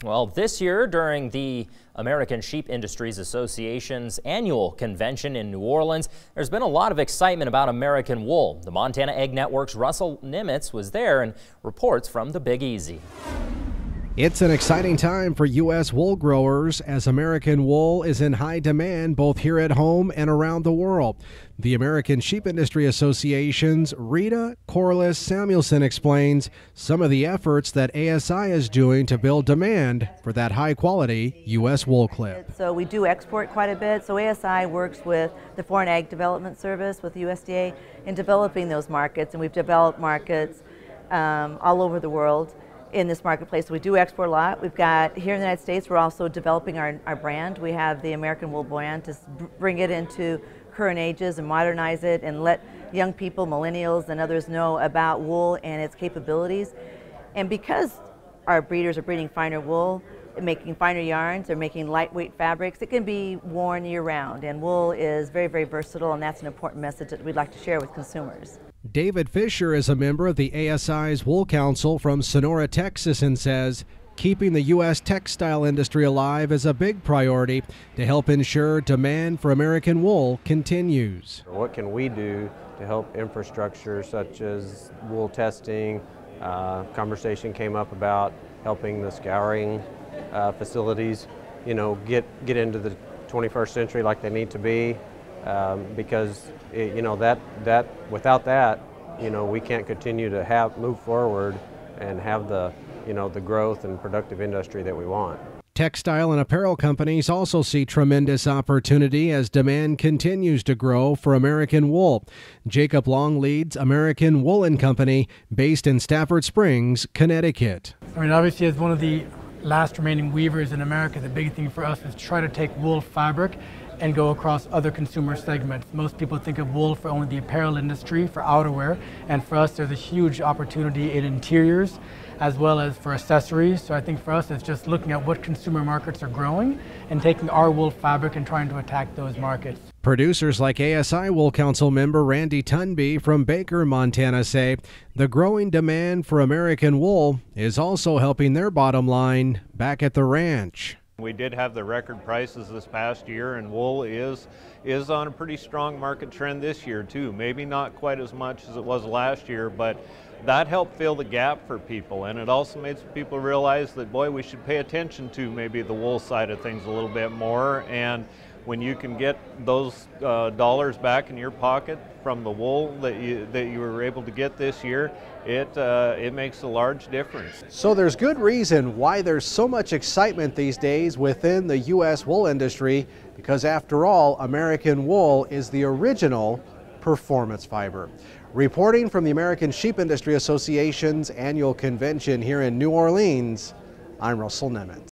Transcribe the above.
Well, this year during the American Sheep Industries Association's annual convention in New Orleans, there's been a lot of excitement about American wool. The Montana Ag Network's Russell Nimitz was there and reports from the Big Easy. It's an exciting time for U.S. wool growers as American wool is in high demand both here at home and around the world. The American Sheep Industry Association's Rita Corliss Samuelson explains some of the efforts that ASI is doing to build demand for that high-quality U.S. wool clip. So we do export quite a bit. So ASI works with the Foreign Ag Development Service, with the USDA, in developing those markets, and we've developed markets all over the world in this marketplace. We do export a lot. We've got here in the United States, we're also developing our brand. We have the American Wool brand to bring it into current ages and modernize it and let young people, millennials and others know about wool and its capabilities. And because our breeders are breeding finer wool, making finer yarns, they're making lightweight fabrics, it can be worn year-round. And wool is very, very versatile, and that's an important message that we'd like to share with consumers. David Fisher is a member of the ASI's Wool Council from Sonora, Texas, and says keeping the U.S. textile industry alive is a big priority to help ensure demand for American wool continues. What can we do to help infrastructure such as wool testing? Conversation came up about helping the scouring facilities, get into the 21st century like they need to be, because without that, we can't continue to move forward and have the growth and productive industry that we want. Textile and apparel companies also see tremendous opportunity as demand continues to grow for American wool. Jacob Long leads American Woolen Company based in Stafford Springs, Connecticut. Obviously, as one of the last remaining weavers in America, the big thing for us is to try to take wool fabric and go across other consumer segments. Most people think of wool for only the apparel industry, for outerwear, and for us there's a huge opportunity in interiors as well as for accessories. So I think for us it's just looking at what consumer markets are growing and taking our wool fabric and trying to attack those markets. Producers like ASI Wool Council member Randy Tunby from Baker, Montana say the growing demand for American wool is also helping their bottom line back at the ranch. We did have the record prices this past year, and wool is on a pretty strong market trend this year too. Maybe not quite as much as it was last year, but that helped fill the gap for people, and it also made some people realize that, boy, we should pay attention to maybe the wool side of things a little bit more. And when you can get those dollars back in your pocket from the wool that you were able to get this year, it makes a large difference. So there's good reason why there's so much excitement these days within the U.S. wool industry, because after all, American wool is the original performance fiber. Reporting from the American Sheep Industry Association's annual convention here in New Orleans, I'm Russell Nimitz.